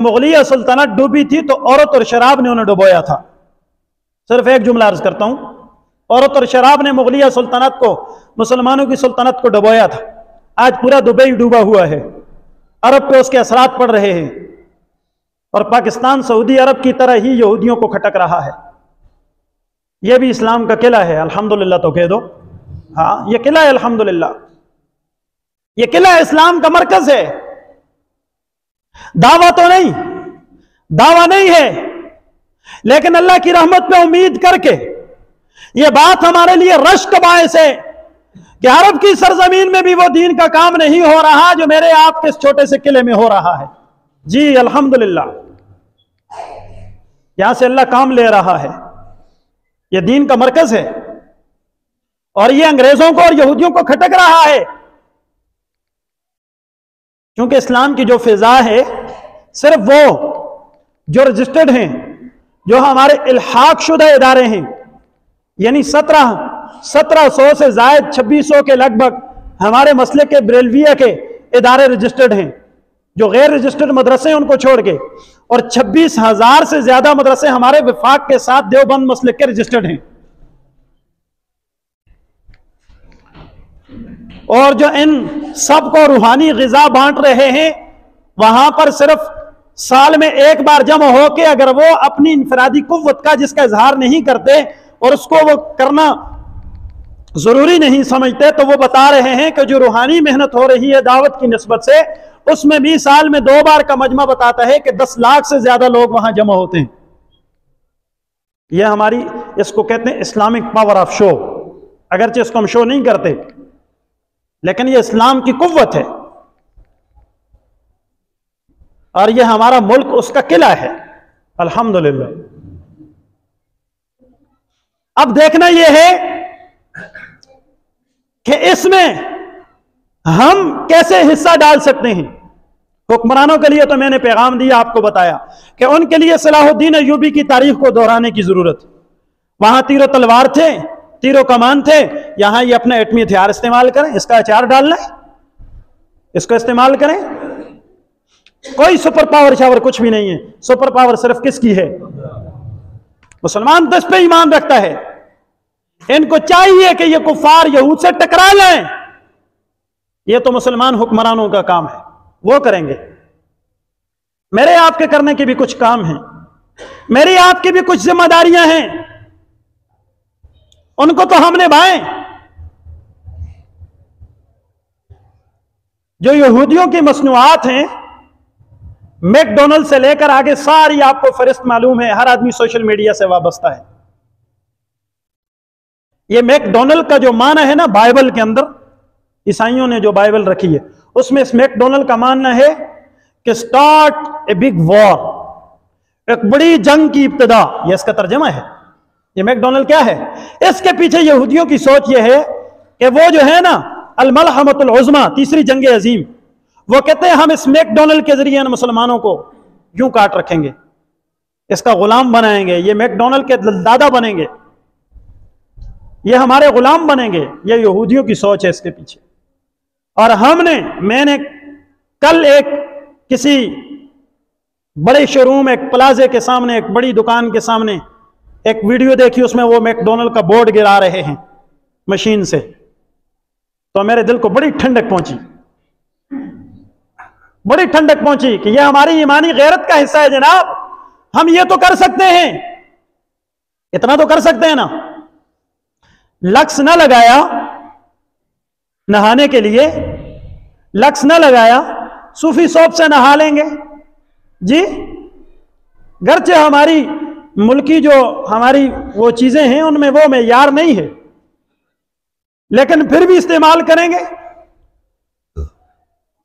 मुगलिया सुल्तानत डूबी थी तो औरत और शराब ने उन्हें डुबोया था। सिर्फ एक जुमला अर्ज करता हूं, औरत और शराब ने मुगलिया सुल्तानत को, मुसलमानों की सुल्तानत को डुबोया था। आज पूरा दुबई डूबा हुआ है, अरब पे उसके असरात पड़ रहे हैं और पाकिस्तान सऊदी अरब की तरह ही यहूदियों को खटक रहा है। यह भी इस्लाम का किला है, अल्हम्दुलिल्लाह तो कह दो। हाँ, यह किला है, अल्हम्दुलिल्लाह यह किला इस्लाम का मरकज है। दावा तो नहीं, दावा नहीं है, लेकिन अल्लाह की रहमत पे उम्मीद करके यह बात हमारे लिए रश्क बायस है कि अरब की सरजमीन में भी वो दीन का काम नहीं हो रहा जो मेरे आपके इस छोटे से किले में हो रहा है। जी अल्हम्दुलिल्लाह, यहां से अल्लाह काम ले रहा है। यह दीन का मरकज है और यह अंग्रेजों को और यहूदियों को खटक रहा है, क्योंकि इस्लाम की जो फिजा है सिर्फ वो जो रजिस्टर्ड हैं, जो हमारे इल्हाक शुदा इदारे हैं, यानी 1700 से जायद 2600 के लगभग हमारे मसले के बरेलविया के इदारे रजिस्टर्ड हैं। जो गैर रजिस्टर्ड मदरसे हैं उनको छोड़ के, और 26,000 से ज्यादा मदरसे हमारे विफाक के साथ देवबंद मसले के रजिस्टर्ड हैं। और जो इन सबको रूहानी गिजा बांट रहे हैं, वहां पर सिर्फ साल में एक बार जमा होकर अगर वो अपनी इनफरादी कुव्वत का जिसका इजहार नहीं करते और उसको वो करना जरूरी नहीं समझते, तो वो बता रहे हैं कि जो रूहानी मेहनत हो रही है दावत की निस्बत से, उसमें भी साल में 2 बार का मजमा बताता है कि 10 लाख से ज्यादा लोग वहां जमा होते हैं। यह हमारी, इसको कहते हैं इस्लामिक पावर ऑफ शो। अगरचे इसको हम शो नहीं करते, लेकिन यह इस्लाम की कुव्वत है और यह हमारा मुल्क उसका किला है, अल्हम्दुलिल्लाह। अब देखना यह है कि इसमें हम कैसे हिस्सा डाल सकते हैं। हुक्मरानों के लिए तो मैंने पैगाम दिया, आपको बताया कि उनके लिए सलाहुद्दीन अय्यूबी की तारीख को दोहराने की जरूरत। वहां तीरों तलवार थे, तीरों कमान थे, यहां ये अपना एटमी हथियार इस्तेमाल करें। इसका अचार डालना है, इसको इस्तेमाल करें। कोई सुपर पावर शावर कुछ भी नहीं है। सुपर पावर सिर्फ किसकी है? मुसलमान तो इस पे ईमान रखता है। इनको चाहिए कि ये कुफार यहूद से टकरा लें। ये तो मुसलमान हुक्मरानों का काम है, वो करेंगे। मेरे आपके करने के भी कुछ काम हैं, मेरी आपकी भी कुछ जिम्मेदारियां हैं, उनको तो हम निभाएं। जो यहूदियों की मसनूआत हैं, मैकडोनल्ड से लेकर आगे सारी आपको फरिस्त मालूम है, हर आदमी सोशल मीडिया से वाबस्ता है। ये मैकडोनल्ड का जो माना है ना बाइबल के अंदर, ईसाइयों ने जो बाइबल रखी है उसमें इस मैकडोनल्ड का मानना है कि स्टार्ट ए बिग वॉर, एक बड़ी जंग की इब्तिदा। यह इसका तर्जमा है। ये मैकडोनल्ड क्या है? इसके पीछे यहूदियों की सोच यह है कि वो जो है ना अल-मलहमतुल उज़्मा, तीसरी जंग अजीम, वो कहते हैं हम इस मैकडोनल्ड के जरिए मुसलमानों को यूं काट रखेंगे, इसका गुलाम बनाएंगे, ये मैकडोनल्ड के दादा बनेंगे, ये हमारे गुलाम बनेंगे। ये यहूदियों की सोच है इसके पीछे। और मैंने कल एक किसी बड़े शोरूम, एक प्लाजे के सामने, एक बड़ी दुकान के सामने एक वीडियो देखी, उसमें वो मैकडोनल्ड का बोर्ड गिरा रहे हैं मशीन से, तो मेरे दिल को बड़ी ठंडक पहुंची, बड़ी ठंडक पहुंची कि यह हमारी ईमानी गैरत का हिस्सा है जनाब। हम ये तो कर सकते हैं, इतना तो कर सकते हैं ना। लक्स न लगाया नहाने के लिए, लक्स न लगाया, सूफी सोप से नहा लेंगे जी। गर्चे हमारी मुल्की जो हमारी वो चीजें हैं उनमें वो मेयार नहीं है, लेकिन फिर भी इस्तेमाल करेंगे।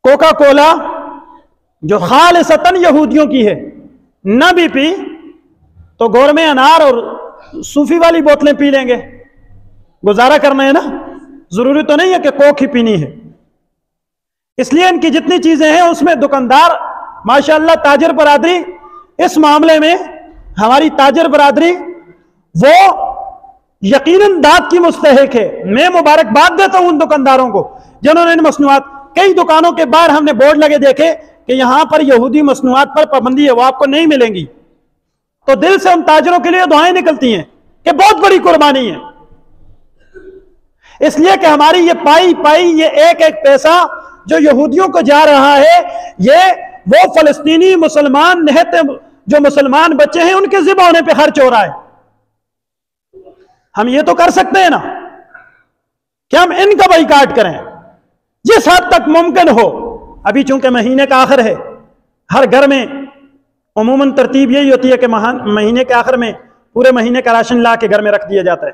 कोका कोला जो खालिसतन यहूदियों की है, न भी पी तो गोरमे अनार और सूफी वाली बोतलें पी लेंगे। गुजारा करना है ना, जरूरी तो नहीं है कि कोक ही पीनी है। इसलिए इनकी जितनी चीजें हैं उसमें दुकानदार माशाअल्लाह, ताजर बरादरी, इस मामले में हमारी ताजर बरादरी वो यकीनन दाद की मुस्तहिक है। मैं मुबारकबाद देता हूं उन दुकानदारों को जिन्होंने इन मसनूआत, कई दुकानों के बाहर हमने बोर्ड लगे देखे कि यहां पर यहूदी मसनूआत पर पाबंदी है, वो आपको नहीं मिलेंगी। तो दिल से उन ताजरों के लिए दुआएं निकलती हैं कि बहुत बड़ी कुर्बानी है, इसलिए कि हमारी ये पाई ये एक एक पैसा जो यहूदियों को जा रहा है, ये वो फलस्तीनी मुसलमान निहत्ते जो मुसलमान बच्चे हैं उनके ज़िबा होने पे खर्च हो रहा है। हम ये तो कर सकते हैं ना कि हम इनका बाइकाट करें जिस हद तक मुमकिन हो। अभी चूंकि महीने का आखिर है, हर घर में उमूमन तरतीब यही होती है कि महीने के आखिर में पूरे महीने का राशन ला के घर में रख दिया जाता है।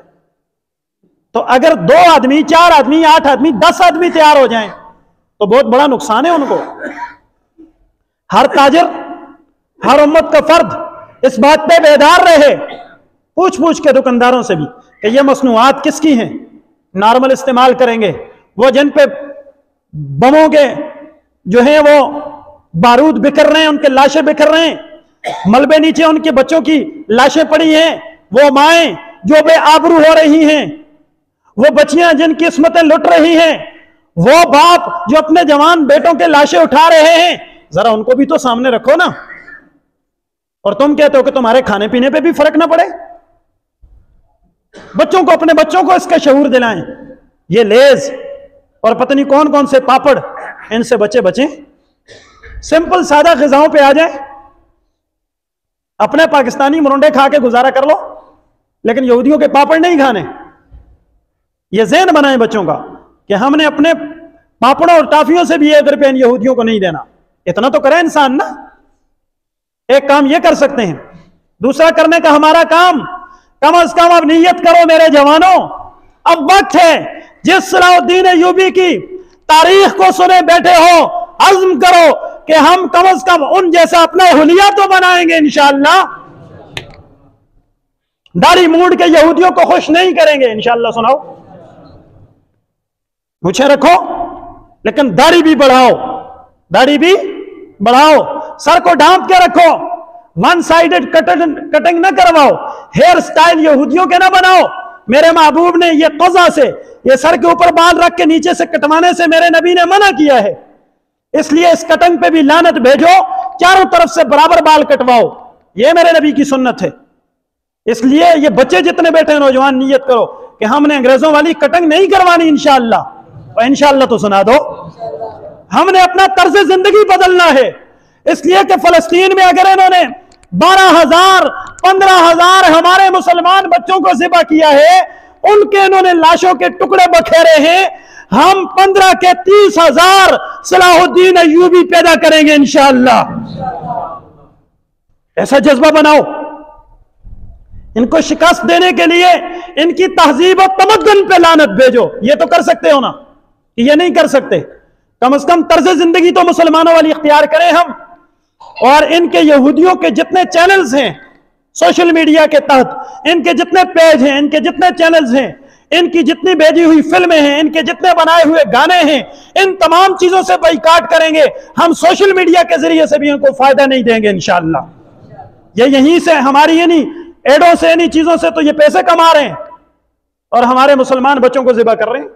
तो अगर 2 आदमी, 4 आदमी, 8 आदमी, 10 आदमी तैयार हो जाएं तो बहुत बड़ा नुकसान है उनको। हर ताजिर, हर उम्मत का फर्द इस बात पे बेदार रहे, पूछ पूछ के दुकानदारों से भी कि ये मसनूआत किसकी हैं, नॉर्मल इस्तेमाल करेंगे, वो जिन पे बमों के जो है वो बारूद बिखर रहे हैं, उनके लाशें बिखर रहे हैं, मलबे नीचे उनके बच्चों की लाशें पड़ी हैं, वो माएं जो बेआबरू हो रही हैं, वो बच्चियां जिनकी किस्मतें लुट रही हैं, वो बाप जो अपने जवान बेटों के लाशें उठा रहे हैं, जरा उनको भी तो सामने रखो ना। और तुम कहते हो कि तुम्हारे खाने पीने पे भी फर्क ना पड़े। बच्चों को, अपने बच्चों को इसका शऊर दिलाएं। ये लेज और पता नहीं कौन कौन से पापड़, इनसे बचें। सिंपल सादा ग़िज़ाओं पे आ जाए, अपने पाकिस्तानी मुरंडे खा के गुजारा कर लो, लेकिन यहूदियों के पापड़ नहीं खाने। ये ज़हन बनाएं बच्चों का कि हमने अपने पापड़ों और टाफियों से भी 1 रुपया इन यहूदियों को नहीं देना। इतना तो करे इंसान ना। एक काम ये कर सकते हैं, दूसरा करने का हमारा काम, कम अज कम अब नीयत करो मेरे जवानों, अब वक्त है। जिस सलाहुद्दीन अय्यूबी की तारीख को सुने बैठे हो, अज़्म करो कि हम कम अज कम उन जैसा अपना हुलिया तो बनाएंगे इंशाअल्लाह। दाढ़ी मूड के यहूदियों को खुश नहीं करेंगे इंशाअल्लाह। सुनाओ, मुझे रखो लेकिन दाढ़ी भी बढ़ाओ, दाढ़ी भी बढ़ाओ, सर को ढांप के रखो, 1 साइडेड कटिंग ना करवाओ, हेयर स्टाइल यहूदियों के ना बनाओ। मेरे महबूब ने ये क़ज़ा से, ये सर के ऊपर बाल रख के नीचे से कटवाने से मेरे नबी ने मना किया है, इसलिए इस कटिंग पे भी लानत भेजो, चारों तरफ से बराबर बाल कटवाओ, ये मेरे नबी की सुन्नत है। इसलिए ये बच्चे जितने बैठे नौजवान, नियत करो कि हमने अंग्रेजों वाली कटिंग नहीं करवानी इंशाअल्लाह। और इंशाअल्लाह तो सुना दो, हमने अपना तर्ज जिंदगी बदलना है। इसलिए कि फलस्तीन में अगर इन्होंने 12,000 15,000 हमारे मुसलमान बच्चों को ज़िबा किया है, उनके इन्होंने लाशों के टुकड़े बखेरे हैं, हम 15 के 30,000 सलाहुद्दीन अय्यूबी पैदा करेंगे इंशाअल्लाह। ऐसा जज्बा बनाओ। इनको शिकस्त देने के लिए इनकी तहजीब और तमद्दुन पे लानत भेजो। ये तो कर सकते हो ना, ये नहीं कर सकते। कम से कम तर्ज जिंदगी तो मुसलमानों वाली इख्तियार करें हम। और इनके यहूदियों के जितने चैनल्स हैं सोशल मीडिया के तहत, इनके जितने पेज हैं, इनके जितने चैनल्स हैं, इनकी जितनी भेजी हुई फिल्में हैं, इनके जितने बनाए हुए गाने हैं, इन तमाम चीजों से बाइकाट करेंगे हम। सोशल मीडिया के जरिए से भी इनको फायदा नहीं देंगे इंशाअल्लाह। ये यहीं से हमारी यानी एडों से, इन्हीं चीजों से तो ये पैसे कमा रहे हैं और हमारे मुसलमान बच्चों को ज़िबा कर रहे हैं।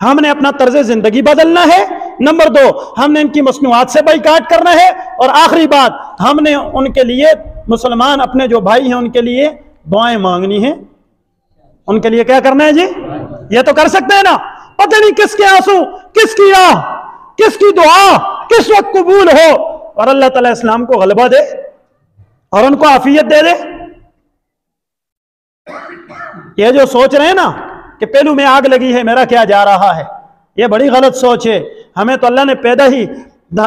हमने अपना तर्ज जिंदगी बदलना है। नंबर 2, हमने इनकी मसनूआत से बाइकाट करना है। और आखिरी बात, हमने उनके लिए, मुसलमान अपने जो भाई हैं उनके लिए दुआएं मांगनी है। उनके लिए क्या करना है जी? ये तो कर सकते हैं ना। पता नहीं किसके आंसू, किसकी आह, किसकी दुआ किस वक्त कबूल हो, और अल्लाह ताला इस्लाम को गलबा दे और उनको आफियत दे दे। ये जो सोच रहे हैं ना कि पहलू में आग लगी है, मेरा क्या जा रहा है, ये बड़ी गलत सोच है। हमें तो अल्लाह ने पैदा ही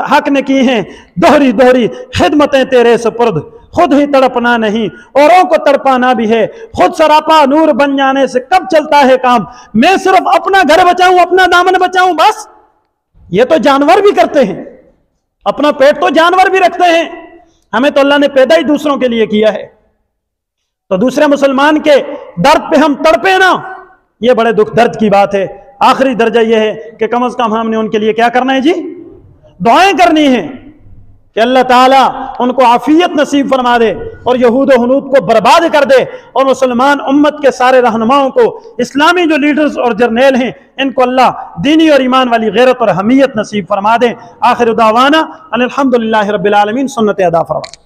हक ने की हैं दोहरी दोहरी खिदमतें तेरे सुपुर्द, खुद ही तड़पना नहीं औरों को तड़पाना भी है, खुद सरापा नूर बन जाने से कब चलता है काम, मैं सिर्फ अपना घर बचाऊं, अपना दामन बचाऊं बस। ये तो जानवर भी करते हैं, अपना पेट तो जानवर भी रखते हैं। हमें तो अल्लाह ने पैदा ही दूसरों के लिए किया है, तो दूसरे मुसलमान के दर्द पे हम तड़पे ना, ये बड़े दुख दर्द की बात है। आखिरी दर्जा यह है कि कम से कम हमने उनके लिए क्या करना है जी? दुआएं करनी है। कि अल्लाह ताला उनको आफियत नसीब फरमा दे और यहूद व हनूद को बर्बाद कर दे, और मुसलमान उम्मत के सारे रहनुमाओं को, इस्लामी जो लीडर्स और जर्नेल हैं, इनको अल्लाह दीनी और ईमान वाली गैरत और हमीयत नसीब फरमा दे। आखिर दावाना अल्हम्दुलिल्लाहि रब्बिल आलमीन। सुन्नत अदा फरमा।